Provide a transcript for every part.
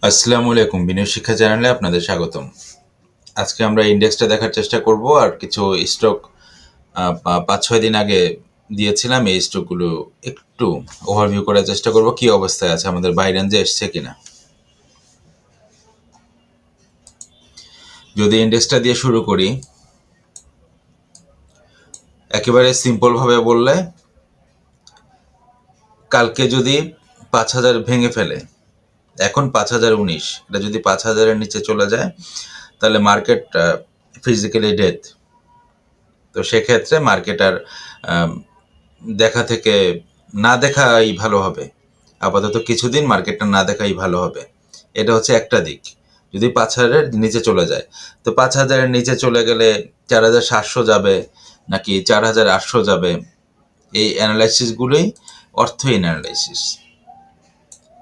আসসালামু আলাইকুম, বিনয় শিক্ষা চ্যানেলে আপনাদের স্বাগতম। আজকে আমরা ইন্ডেক্সটা দেখার চেষ্টা করব আর কিছু স্টক ৫-৬ দিন আগে দিয়েছিলাম। এই স্টকগুলো একটু ওভারভিউ করার চেষ্টা করব, কি অবস্থায় আছে, আমাদের বাই রেঞ্জে এসছে কিনা। যদি ইন্ডেক্সটা দিয়ে শুরু করি, একেবারে সিম্পলভাবে বললে, কালকে যদি ৫,০০০ ভেঙে ফেলে, এখন ৫,০১৯, এটা যদি ৫,০০০-এর নিচে চলে যায় তাহলে মার্কেট ফিজিক্যালি ডেথ। তো সেক্ষেত্রে মার্কেট আর দেখা থেকে না দেখাই ভালো হবে। আপাতত কিছুদিন মার্কেটটা না দেখাই ভালো হবে। এটা হচ্ছে একটা দিক। যদি ৫,০০০-এর নিচে চলে যায়, তো ৫,০০০-এর নিচে চলে গেলে ৪,৭০০ যাবে নাকি ৪,৮০০ যাবে, এই অ্যানালাইসিসগুলোই অর্থহীন অ্যানালাইসিস।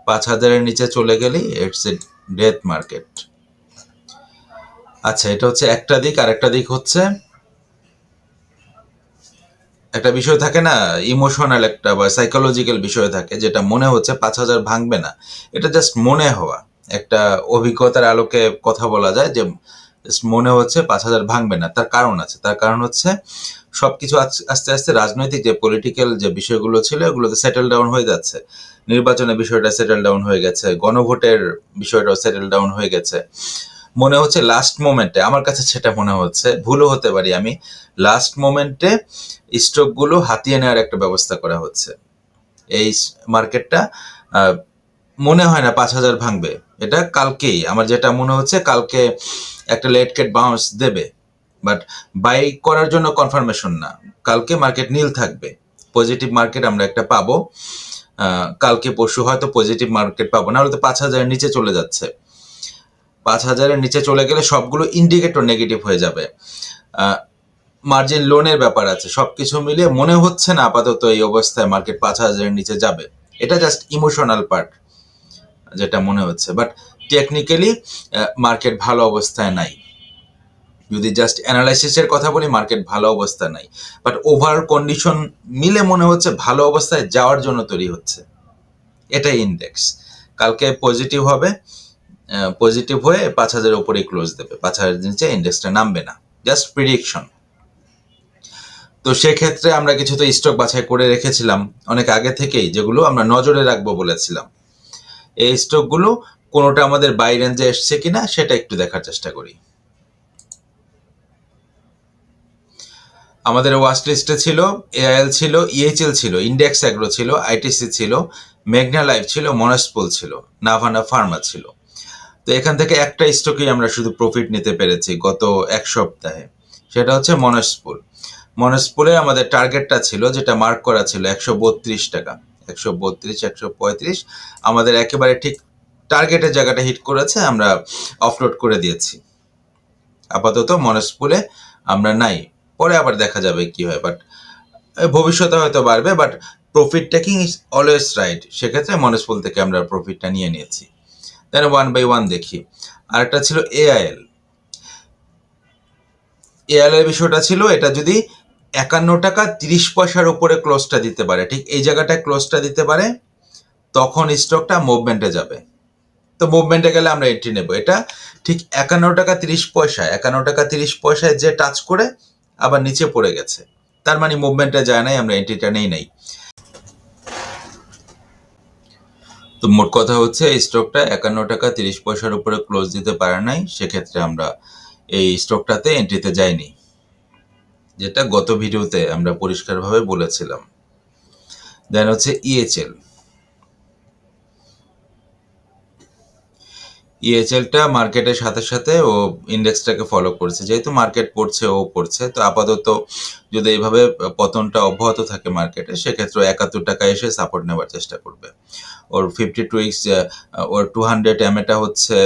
৫,০০০-এর নিচে চলে গেলেই ইটস এ ডেথ মার্কেট। আচ্ছা, এটা হচ্ছে একটা দিক। আর একটা দিক হচ্ছে, একটা বিষয় থাকে না, ইমোশনাল একটা বা সাইকোলজিক্যাল বিষয় থাকে, যেটা মনে হচ্ছে ৫,০০০ ভাঙবে না। এটা জাস্ট মনে হওয়া, একটা অভিজ্ঞতার আলোকে কথা বলা যায় যে মনে হচ্ছে ৫,০০০ ভাঙবে না। তার কারণ আছে। তার কারণ হচ্ছে সবকিছু আস্তে আস্তে রাজনৈতিক যে পলিটিক্যাল যে বিষয়গুলো ছিল এগুলোতে সেটেল ডাউন হয়ে যাচ্ছে। নির্বাচনের বিষয়টা সেটেল ডাউন হয়ে গেছে, গণভোটের বিষয়টাও সেটেল ডাউন হয়ে গেছে। মনে হচ্ছে লাস্ট মোমেন্টে, আমার কাছে সেটা মনে হচ্ছে, ভুলও হতে পারি আমি, লাস্ট মোমেন্টে স্টকগুলো হাতিয়ে নেওয়ার একটা ব্যবস্থা করা হচ্ছে। এই মার্কেটটা মনে হয় না ৫,০০০ ভাঙবে। এটা কালকেই আমার যেটা মনে হচ্ছে, কালকে একটা লেট গেট বাউন্স দেবে, বাট বাই করার জন্য কনফার্মেশন না। কালকে মার্কেট নীল থাকবে, পজিটিভ মার্কেট আমরা একটা পাবো। কালকে পরশু হয়তো পজিটিভ মার্কেট পাবো, না হলে তো ৫,০০০-এর নিচে চলে যাচ্ছে। ৫,০০০-এর নিচে চলে গেলে সবগুলো ইন্ডিকেটর নেগেটিভ হয়ে যাবে। মার্জিন লোনের ব্যাপার আছে, সবকিছু মিলিয়ে মনে হচ্ছে না আপাতত এই অবস্থায় মার্কেট ৫,০০০-এর নিচে যাবে। এটা জাস্ট ইমোশনাল পার্ট যেটা মনে হচ্ছে, বাট টেকনিক্যালি মার্কেট ভালো অবস্থায় নাই। যদি জাস্ট অ্যানালাইসিসের কথা বলি, মার্কেট ভালো অবস্থা নাই, বাট ওভার কন্ডিশন মিলে মনে হচ্ছে ভালো অবস্থায় যাওয়ার জন্য তৈরি হচ্ছে। এটাই ইন্ডেক্স। কালকে পজিটিভ হবে, পজিটিভ হয়ে ৫,০০০-এর উপরেই ক্লোজ দেবে, ৫,০০০-এর নিচে ইন্ডেক্সটা নামবে না, জাস্ট প্রিডিকশন। তো সেক্ষেত্রে আমরা কিছু তো স্টক বাছাই করে রেখেছিলাম অনেক আগে থেকেই, যেগুলো আমরা নজরে রাখবো বলেছিলাম। এই স্টকগুলো কোনোটা আমাদের বাই রেঞ্জে এসছে কিনা সেটা একটু দেখার চেষ্টা করি। আমাদের ওয়াচ লিস্টে ছিল এআইএল ছিল, ইএইচএল ছিল, ইন্ডেক্স অ্যাগ্রো ছিল, আইটিসি ছিল, মেঘনা লাইফ ছিল, মনাসপুল ছিল, নাভানা ফার্মা ছিল। তো এখান থেকে একটা স্টকেই আমরা শুধু প্রফিট নিতে পেরেছি গত এক সপ্তাহে, সেটা হচ্ছে মনাসপুল। মনাসপুলে আমাদের টার্গেটটা ছিল, যেটা মার্ক করা ছিল ১৩২ টাকা, ১৩২, ১৩৫, আমাদের একেবারে ঠিক টার্গেটের জায়গাটা হিট করেছে, আমরা অফলোড করে দিয়েছি। আপাতত মনাসপুলে আমরা নাই, পরে আবার দেখা যাবে কি হয়, বাট ভবিষ্যতে হয়তো বাড়বে, but profit taking is always right. সেক্ষেত্রে মনাসপুল থেকে আমরা প্রফিটটা নিয়ে নিয়েছি। দেন 1 বাই 1 দেখি। আরেকটা ছিল এআইএল। এআইএল বিষয়টা ছিল, এটা যদি ৫১ টাকা ৩০ পয়সার উপরে ক্লোজটা দিতে পারে, ঠিক এই জায়গাটায় ক্লোজটা দিতে পারে, তখন স্টকটা মুভমেন্টে যাবে। তো মুভমেন্টে গেলে আমরা এন্ট্রি নেব। এটা ঠিক ৫১ টাকা ৩০ পয়সায়, ৫১ টাকা ৩০ পয়সায় যে টাচ করে আবার নিচে পড়ে গেছে, তার মানে মুভমেন্টে যায় নাই, আমরা এন্ট্রিটা নেই নাই। তো মোট কথা হচ্ছে এই স্টকটা ৫১ টাকা ৩০ পয়সার উপরে ক্লোজ দিতে পারে নাই, সেক্ষেত্রে আমরা এই স্টকটাতে এন্ট্রিতে যাইনি, যেটা গত ভিডিওতে আমরা পরিষ্কারভাবে বলেছিলাম। দেন হচ্ছে ইএইচএল। ইএইচএলটা মার্কেটের সাথে সাথে ও ইন্ডেক্সটাকে ফলো করছে, যেহেতু মার্কেট পড়ছে ও পড়ছে, তো আপাতত যদি এইভাবে পতনটা অব্যাহত থাকে মার্কেটে, সেক্ষেত্রে ৭১ টাকা এসে সাপোর্ট নেওয়ার চেষ্টা করবে। ওর 52 উইকস, ওর 200 এমএটা হচ্ছে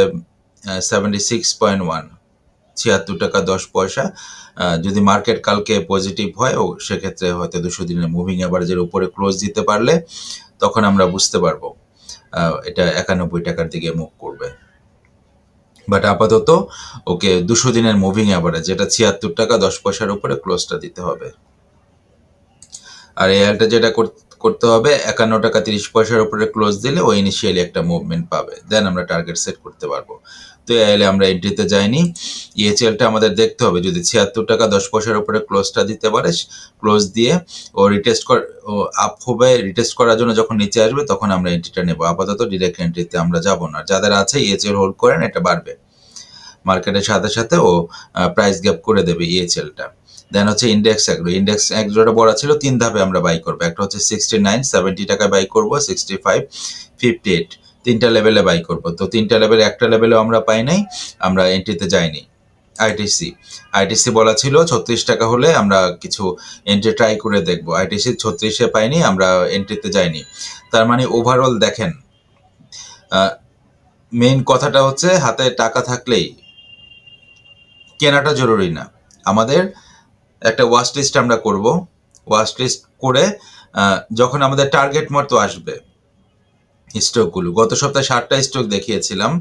76.1, ৭৬ টাকা ১০ পয়সা। যদি মার্কেট কালকে পজিটিভ হয়, ও সেক্ষেত্রে হয়তো ২০০ দিনের মুভিং অ্যাভারেজের উপরে ক্লোজ দিতে পারলে তখন আমরা বুঝতে পারবো এটা ৯১ টাকার দিকে মুভ করবে। বাট আপাতত ওকে ২০০ দিনের মুভিং অ্যাভারেজ, যেটা ৭৬ টাকা ১০ পয়সার উপরে ক্লোজটা দিতে হবে। আর এআইএলটা যেটা করতে হবে 51 টাকা 30 পয়সার উপরে ক্লোজ দিলে ও ইনিশিয়ালি একটা মুভমেন্ট পাবে, দেন আমরা টার্গেট সেট করতে পারবো। তো এলে আমরা এন্ট্রিতে যাইনি। ইএচএলটা আমাদের দেখতে হবে, যদি 76 টাকা 10 পয়সার উপরে ক্লোজটা দিতে পারে, ক্লোজ দিয়ে ও আপ হবে, রিটেস্ট করার জন্য যখন নিচে আসবে তখন আমরা এন্ট্রিটা নেবো। আপাতত ডিরেক্ট এন্ট্রিতে আমরা যাব না। যাদের আছে ইএচএল হোল্ড করেন, এটা বাড়বে মার্কেটের সাথে সাথে ও প্রাইস গ্যাপ করে দেবে ইএচএলটা। দেন হচ্ছে ইন্ডেক্স অ্যাগ্রো। ইন্ডেক্স অ্যাগ্রোটা বড় ছিল, 3 ধাপে আমরা বাই করবো। একটা হচ্ছে 69 70 টাকায় বাই করবো, 65 58, 3টা লেভেলে বাই করবো। তো 3টা লেভেলে একটা লেভেলেও আমরা পাই নাই, আমরা এন্ট্রিতে যাইনি। আইটিসি বলা ছিল 36 টাকা হলে আমরা কিছু এন্ট্রি ট্রাই করে দেখবো। আইটিসি 36-এ পাইনি, আমরা এন্ট্রিতে যাইনি। তার মানে ওভারঅল দেখেন, মেইন কথাটা হচ্ছে হাতে টাকা থাকলেই কেনাটা জরুরি না। আমাদের একটা ওয়াচ লিস্ট আমরা করব। ওয়াচ লিস্ট করে যখন আমাদের টার্গেট মতো আসবে স্টকগুলো, গত সপ্তাহে 60টা স্টক দেখিয়েছিলাম,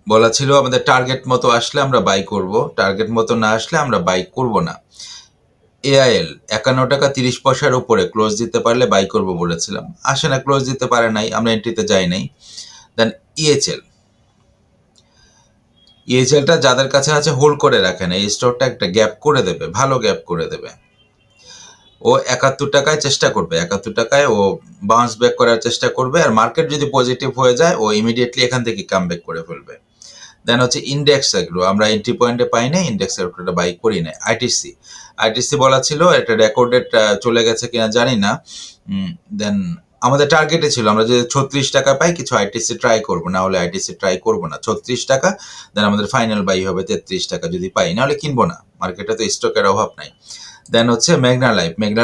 বলা ছিল আমাদের টার্গেট মতো আসলে আমরা বাই করব, টার্গেট মতো না আসলে আমরা বাই করব না। এআইএল 51 টাকা 30 পয়সার উপরে ক্লোজ দিতে পারলে বাই করব বলেছিলাম, আসে না, ক্লোজ দিতে পারে নাই, আমরা এন্ট্রিতে যাই নাই। দেন ইএচএলটা যাদের কাছে আছে হোল্ড করে রাখেন, এই স্টকটা একটা গ্যাপ করে দেবে, ভালো গ্যাপ করে দেবে। ও 71 টাকায় চেষ্টা করবে, 71 টাকায় ও বাউন্স ব্যাক করার চেষ্টা করবে। আর মার্কেট যদি পজিটিভ হয়ে যায় ও ইমিডিয়েটলি এখান থেকে কাম ব্যাক করে ফেলবে। দেন হচ্ছে ইন্ডেক্স এগ্রো, আমরা এন্ট্রি পয়েন্টে পাই না, ইন্ডেক্স এগ্রোটা বাই করি না। আইটিসি বলা ছিল, এটা রেকর্ডেড চলে গেছে কিনা জানি না। দেন আমাদের টার্গেটে ছিল আমরা যদি 36 টাকা পাই কিছু আইটিসি ট্রাই করবো, না হলে আইটিসি ট্রাই করবো না। 36 টাকা, দেন আমাদের ফাইনাল বাই হবে 33 টাকা যদি পাই, না হলে কিনবো না, মার্কেটে তো স্টকের অভাব নাই। দেন হচ্ছে মেঘনা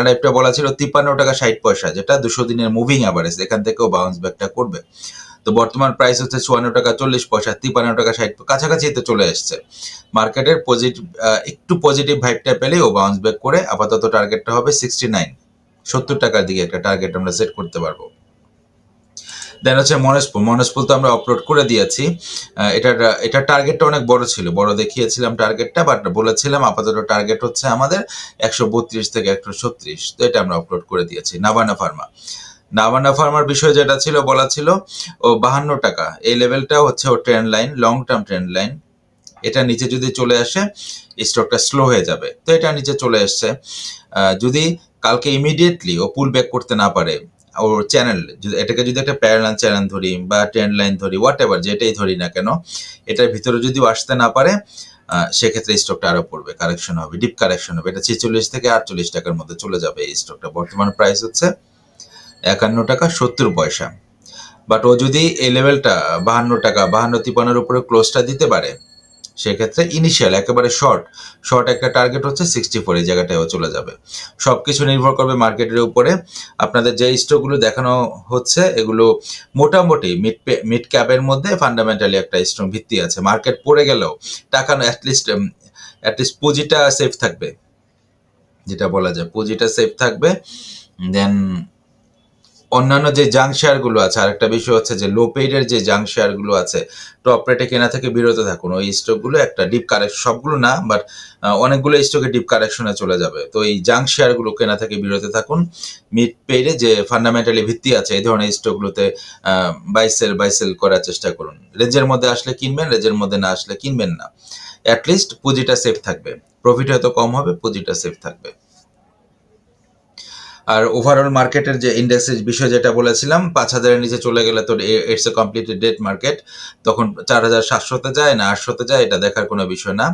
লাইফটা বলা ছিল 53 টাকা 60 পয়সা, যেটা 200 দিনের মুভিং অ্যাভারেজ, এখান থেকেও বাউন্স ব্যাকটা করবে। তো বর্তমান প্রাইস হচ্ছে 54 টাকা 40 পয়সা, 53 টাকা 60, কাছাকাছি তো চলে এসছে। মার্কেটের একটু পজিটিভ ভাইবটা পেলে ও বাউন্স ব্যাক করে আপাতত টার্গেটটা হবে 69, 70 টাকার দিকে একটা টার্গেট আমরা সেট করতে পারবো। দেন হচ্ছে মনস্পুল তো আমরা আপলোড করে দিয়েছি। এটার টার্গেটটা অনেক বড় ছিল, বড় দেখিয়েছিলাম টার্গেটটা, বাট বলেছিলাম আপাতত টার্গেট হচ্ছে আমাদের 132 থেকে 136, তো এটা আমরা আপলোড করে দিয়েছি। নাভানা ফার্মার বিষয় যেটা ছিল, বলা ছিল ও 52 টাকা, এই লেভেলটা হচ্ছে ও trend line, long term trend line. এটা নিচে যদি চলে আসে স্টকটা স্লো হয়ে যাবে, তো এটা নিচে চলে এসছে। যদি কালকে ইমিডিয়েটলি ও পুল ব্যাক করতে না পারে, ওর চ্যানেল এটাকে যদি একটা প্যারালাল চ্যানেল ধরি বা ট্রেন্ড লাইন ধরি, হোয়াট এভার যেটাই ধরি না কেন, এটার ভিতরে যদি আসতে না পারে সেক্ষেত্রে স্টকটা আরো পড়বে, কারেকশন হবে, ডিপ কারেকশন হবে। এটা 46 থেকে 48 টাকার মধ্যে চলে যাবে এই স্টকটা। বর্তমান প্রাইস হচ্ছে 51 টাকা 70 পয়সা। বাট ও যদি এই লেভেলটা 52 টাকা 52-53 উপরে ক্লোজটা দিতে পারে, সেক্ষেত্রে ইনিশিয়াল একেবারে শর্ট একটা টার্গেট হচ্ছে 64, এই জায়গাটায় চলে যাবে। সবকিছু নির্ভর করবে মার্কেটের উপরে। আপনাদের যে স্টকগুলো দেখানো হচ্ছে এগুলো মোটামুটি মিড ক্যাপের মধ্যে ফান্ডামেন্টালি একটা স্ট্রং ভিত্তি আছে। মার্কেট পড়ে গেলেও টাকা অ্যাটলিস্ট পুঁজিটা সেফ থাকবে, যেটা বলা যায় পুঁজিটা সেফ থাকবে। দেন অন্যান্য যে জাঙ্ক শেয়ারগুলো আছে, আরেকটা বিষয় হচ্ছে যে লো পেইডের যে জাঙ্ক শেয়ারগুলো আছে, টপ রেটে কেনা থেকে বিরত থাকুন। ওই স্টকগুলো একটা ডিপ কারেকশন, সবগুলো না বাট অনেকগুলো স্টকে ডিপ কারেকশনে চলে যাবে, তো এই জাঙ্ক শেয়ারগুলো কেনা থেকে বিরত থাকুন। মিড পেইডে যে ফান্ডামেন্টালি ভিত্তি আছে এই ধরনের স্টকগুলোতে বাই সেল করার চেষ্টা করুন। রেঞ্জের মধ্যে আসলে কিনবেন, রেঞ্জের মধ্যে না আসলে কিনবেন না। অ্যাটলিস্ট পুঁজিটা সেফ থাকবে, প্রফিট হয়তো কম হবে, পুঁজিটা সেফ থাকবে। আর ওভারঅল মার্কেটের যে ইন্ডেক্সের বিষয় যেটা বলেছিলাম, 5000-এর নিচে চলে গেলে তো it's a completely dead market, তখন 4700-তে যায় না 800-তে যায়, এটা দেখার কোনো বিষয় না।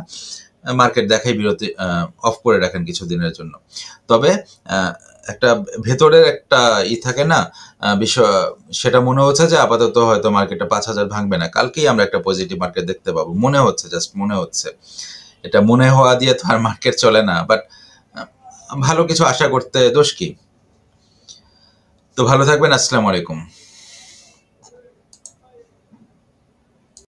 মার্কেট দেখাই বিরতি অফ করে রাখেন কিছুদিনের জন্য। তবে একটা ভেতরের একটা থাকে না বিষয়, সেটা মনে হচ্ছে যে আপাতত হয়তো মার্কেটটা 5000 ভাঙবে না, কালকেই আমরা একটা পজিটিভ মার্কেট দেখতে পাবো, মনে হচ্ছে, জাস্ট মনে হচ্ছে। এটা মনে হওয়া দিয়ে তো আর মার্কেট চলে না, বাট ভালো কিছু আশা করতে দোষ কি। তো ভালো থাকবেন, আসসালামু আলাইকুম।